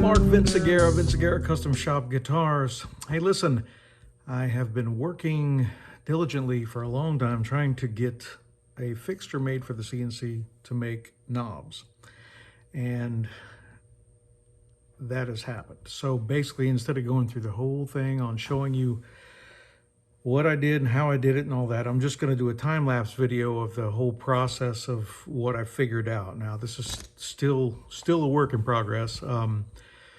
Mark Vinciguerra Custom Shop Guitars. Hey, listen, I have been working diligently for a long time trying to get a fixture made for the CNC to make knobs. And that has happened. So basically, instead of going through the whole thing on showing you what I did and how I did it and all that, I'm just going to do a time-lapse video of the whole process of what I figured out. Now, this is still a work in progress.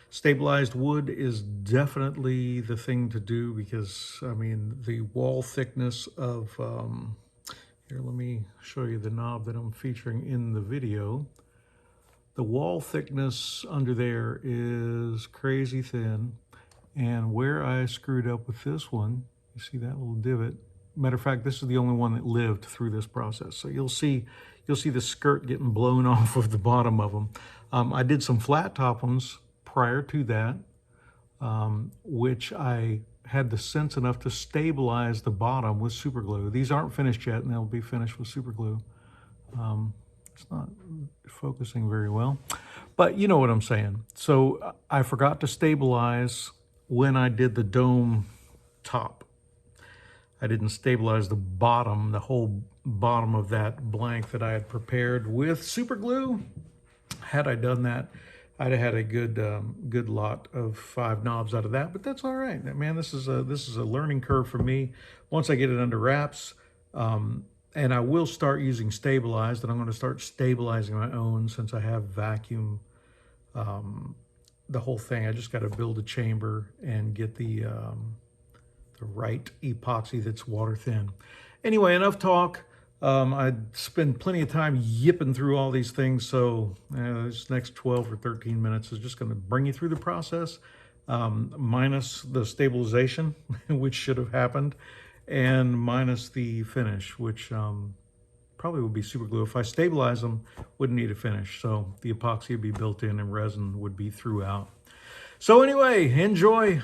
Stabilized wood is definitely the thing to do because, I mean, the wall thickness of, here, let me show you the knob that I'm featuring in the video. The wall thickness under there is crazy thin, and where I screwed up with this one, you see that little divot? Matter of fact, this is the only one that lived through this process. So you'll see the skirt getting blown off of the bottom of them. I did some flat top ones prior to that, which I had the sense enough to stabilize the bottom with super glue. These aren't finished yet, and they'll be finished with super glue. It's not focusing very well, but you know what I'm saying. So I forgot to stabilize when I did the dome top. I didn't stabilize the bottom, the whole bottom of that blank that I had prepared with super glue. Had I done that, I'd have had a good lot of 5 knobs out of that, but that's all right. Man, this is a learning curve for me. Once I get it under wraps, and I will start using stabilized, and I'm going to start stabilizing my own since I have vacuum the whole thing. I just got to build a chamber and get the right epoxy that's water thin. Anyway, enough talk. I spend plenty of time yipping through all these things, so this next 12 or 13 minutes is just going to bring you through the process, minus the stabilization, which should have happened, and minus the finish, which probably would be super glue. If I stabilize them, wouldn't need a finish, so the epoxy would be built in and resin would be throughout. So anyway, enjoy.